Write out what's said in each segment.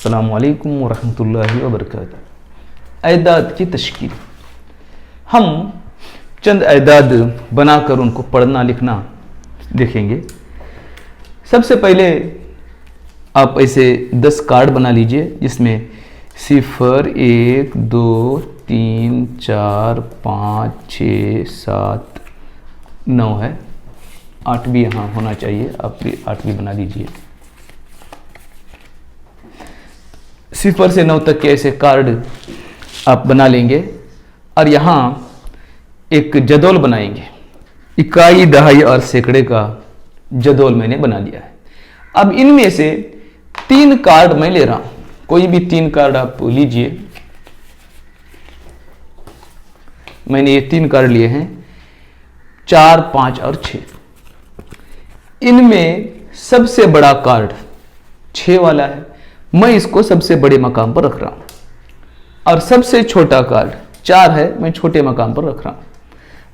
अस्सलामु अलैकुम वरहमतुल्लाहि वबरकातुहू। एदाद की तश्कील, हम चंद एदाद बनाकर उनको पढ़ना लिखना देखेंगे। सबसे पहले आप ऐसे 10 कार्ड बना लीजिए जिसमें 0, 1, 2, 3, 4, 5, 6, 7, 9 है। 8 भी यहाँ होना चाहिए, आप भी 8 भी बना लीजिए। 0 से 9 तक के ऐसे कार्ड आप बना लेंगे और यहाँ एक जदौल बनाएंगे। इकाई, दहाई और सैकड़े का जदौल मैंने बना लिया है। अब इनमें से 3 कार्ड मैं ले रहा हूं, कोई भी 3 कार्ड आप लीजिए। मैंने ये 3 कार्ड लिए हैं, 4, 5 और 6। इनमें सबसे बड़ा कार्ड 6 वाला है, मैं इसको सबसे बड़े मकाम पर रख रहा हूं। और सबसे छोटा कार्ड 4 है, मैं छोटे मकाम पर रख रहा हूं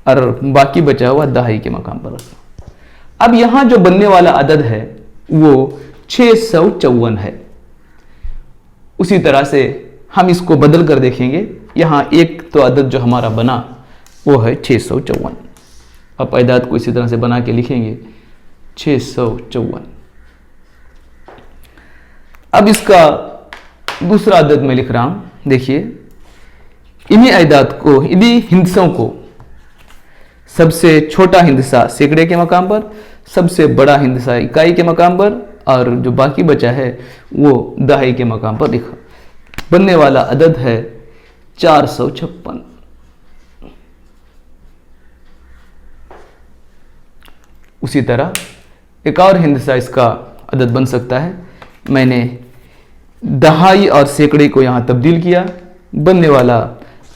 और बाकी बचा हुआ दहाई के मकाम पर रख रहा हूं। अब यहां जो बनने वाला अदद है वो 654 है। उसी तरह से हम इसको बदल कर देखेंगे। यहां एक तो अदद जो हमारा बना वो है 654। अब एदाद को इसी तरह से बना के लिखेंगे 654। अब इसका दूसरा अदद मैं लिख रहा हूं। देखिए, इन्हीं एदाद को, इन्हीं हिंदसों को सबसे छोटा हिंदसा सैकड़े के मकाम पर, सबसे बड़ा हिंदसा इकाई के मकाम पर और जो बाकी बचा है वो दहाई के मकाम पर लिखा। बनने वाला अदद है 456। उसी तरह एक और हिंदसा इसका अदद बन सकता है। मैंने दहाई और सैकड़े को यहां तब्दील किया, बनने वाला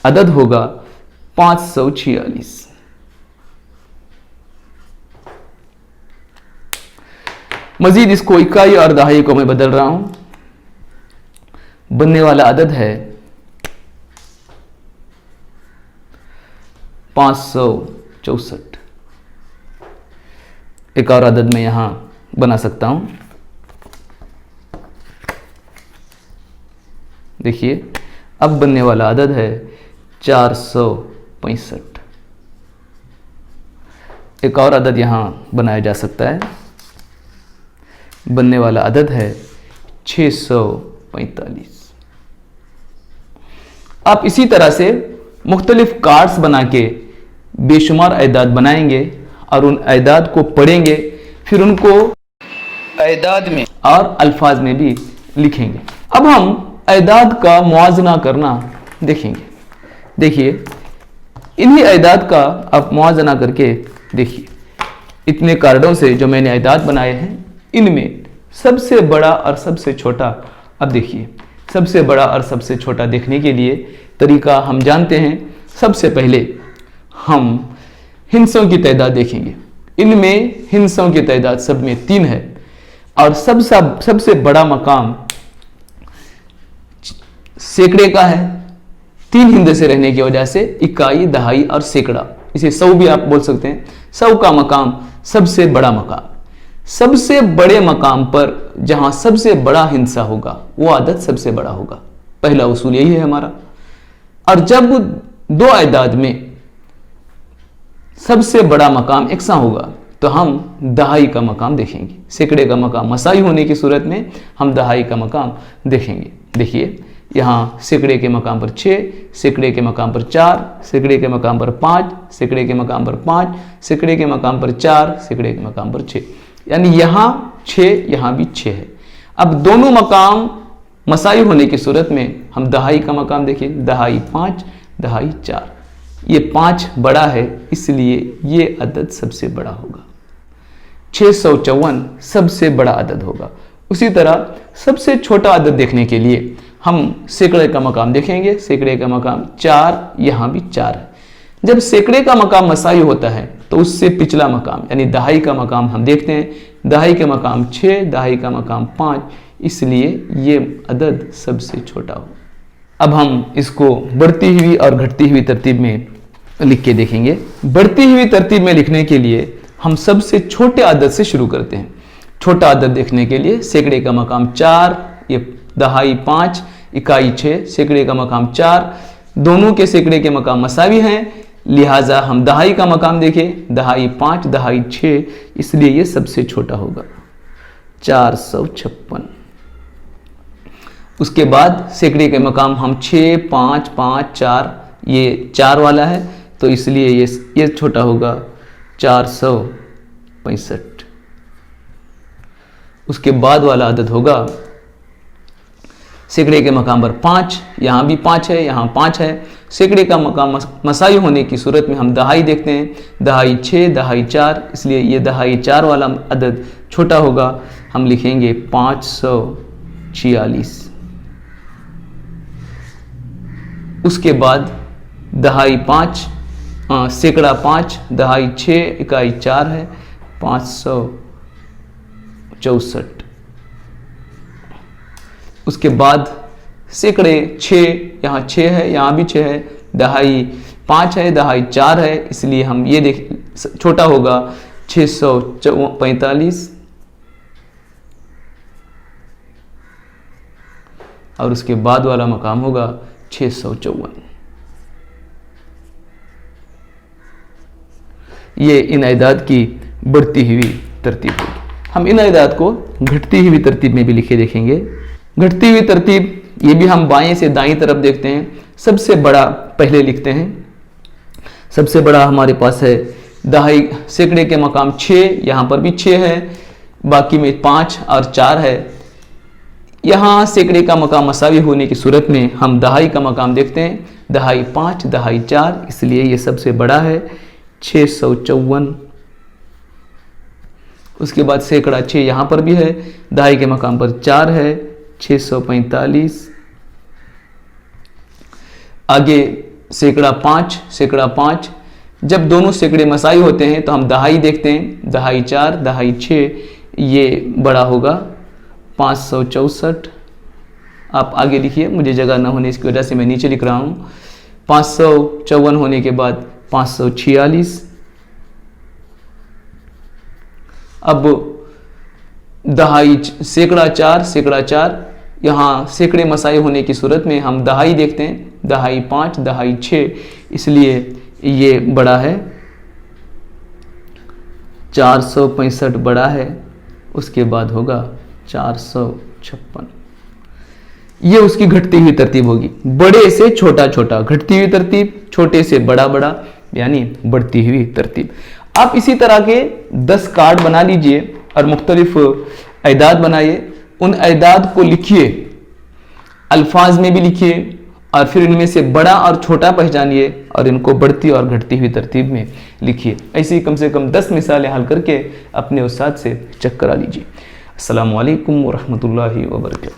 अदद होगा 546। मजीद इसको इकाई और दहाई को मैं बदल रहा हूं, बनने वाला अदद है 564। एक और अदद मैं यहां बना सकता हूं। देखिए, अब बनने वाला अदद है 465। एक और अदद यहां बनाया जा सकता है, बनने वाला अदद है 645। आप इसी तरह से मुख्तलिफ कार्ड्स बना के बेशुमार एदाद बनाएंगे और उन एदाद को पढ़ेंगे, फिर उनको एदाद में और अल्फाज में भी लिखेंगे। अब हम एदाद का मुआजना करना देखेंगे। देखिए, इन्हीं एदाद का आप मुआजना करके देखिए। इतने कार्डों से जो मैंने एदाद बनाए हैं, इनमें सबसे बड़ा और सबसे छोटा, अब देखिए, सबसे बड़ा और सबसे छोटा देखने के लिए तरीका हम जानते हैं। सबसे पहले हम हिंसों की तादाद देखेंगे। इनमें हिंसों की तादाद सब में 3 है और सबसे बड़ा मकाम सैकड़े का है। 3 हिंदसे रहने की वजह से इकाई, दहाई और सैकड़ा, इसे 100 भी आप बोल सकते हैं। 100 का मकाम सबसे बड़ा मकाम। सबसे बड़े मकाम पर जहां सबसे बड़ा हिंसा होगा वो अदद सबसे बड़ा होगा। पहला उसूल यही है हमारा। और जब 2 एदाद में सबसे बड़ा मकाम एकसा होगा तो हम दहाई का मकाम देखेंगे। सैकड़े का मकाम मसाई होने की सूरत में हम दहाई का मकाम देखेंगे। देखिए, यहाँ सैकड़े के मकाम पर 6, सैकड़े के मकाम पर 4, सैकड़े के मकाम पर 5, सैकड़े के मकाम पर 5, सैकड़े के मकाम पर 4, सैकड़े के मकाम पर 6, यानी यहाँ 6, यहाँ भी 6 है। अब दोनों मकाम मसाई होने की सूरत में हम दहाई का मकाम देखिए। दहाई 5, दहाई 4, ये 5 बड़ा है, इसलिए ये अदद सबसे बड़ा होगा। 654 सबसे बड़ा अदद होगा। उसी तरह सबसे छोटा अदद देखने के लिए हम सैकड़े का मकाम देखेंगे। सैकड़े का मकाम 4, यहाँ भी 4 है। जब सैकड़े का मकाम मसाई होता है तो उससे पिछला मकाम यानी दहाई का मकाम हम देखते हैं। दहाई का मकाम 6, दहाई का मकाम 5, इसलिए ये अदद सबसे छोटा हो। अब हम इसको बढ़ती हुई और घटती हुई तरतीब में लिख के देखेंगे। बढ़ती हुई तरतीब में लिखने के लिए हम सबसे छोटे अदद से शुरू करते हैं। छोटा अदद देखने के लिए सैकड़े का मकाम 4, ये दहाई 5, इकाई 6, सैकड़े का मकाम 4, दोनों के सैकड़े के मकाम मसावी हैं, लिहाजा हम दहाई का मकाम देखें, दहाई 5, दहाई 6, इसलिए ये सबसे छोटा होगा 456। उसके बाद सैकड़े के मकाम हम 6, 5, 5, 4, ये 4 वाला है तो इसलिए ये छोटा होगा 465। उसके बाद वाला अदद होगा सैकड़े के मकाम पर 5, यहाँ भी 5 है, यहाँ 5 है। सैकड़े का मकाम मसाई होने की सूरत में हम दहाई देखते हैं, दहाई 6, दहाई 4, इसलिए ये दहाई 4 वाला अदद छोटा होगा, हम लिखेंगे 546। उसके बाद दहाई 5, सैकड़ा 5, दहाई 6, इकाई 4 है, 564। उसके बाद सैकड़े 6, यहाँ 6 है, यहाँ भी 6 है, दहाई 5 है, दहाई 4 है, इसलिए हम ये देख छोटा होगा 645। और उसके बाद वाला मकाम होगा 654। ये इन आयदाद की बढ़ती हुई तरतीब होगी। हम इन आयदाद को घटती हुई तरतीब में भी लिखे देखेंगे। घटती हुई तरतीब ये भी हम बाएं से दाईं तरफ देखते हैं। सबसे बड़ा पहले लिखते हैं। सबसे बड़ा हमारे पास है दहाई, सैकड़े के मकाम 6, यहाँ पर भी 6 है, बाकी में 5 और 4 है। यहाँ सैकड़े का मकाम मसावी होने की सूरत में हम दहाई का मकाम देखते हैं, दहाई 5, दहाई 4, इसलिए ये सबसे बड़ा है 654। उसके बाद सैकड़ा 6 यहाँ पर भी है, दहाई के मकाम पर 4 है 645। आगे सैकड़ा 5, जब दोनों सैकड़े मसाई होते हैं तो हम दहाई देखते हैं, दहाई 4, दहाई 6, ये बड़ा होगा 564। आप आगे लिखिए, मुझे जगह ना होने इसकी वजह से मैं नीचे लिख रहा हूँ। 554 होने के बाद 546। अब दहाई सैकड़ा 4, यहाँ सैकड़े मसाई होने की सूरत में हम दहाई देखते हैं, दहाई 5, दहाई 6, इसलिए ये बड़ा है 465 बड़ा है। उसके बाद होगा 456। ये उसकी घटती हुई तरतीब होगी, बड़े से छोटा छोटा घटती हुई तरतीब, छोटे से बड़ा बड़ा यानी बढ़ती हुई तरतीब। आप इसी तरह के 10 कार्ड बना लीजिए और मुख्तलिफ अयदाद बनाइए। उन अयदाद को लिखिए, अल्फाज में भी लिखिए और फिर इनमें से बड़ा और छोटा पहचानिए और इनको बढ़ती और घटती हुई तरतीब में लिखिए। ऐसी कम से कम 10 मिसालें हल करके अपने उस्ताद से चेक करा लीजिए। अस्सलामु अलैकुम व रहमतुल्लाहि व बरकातहू।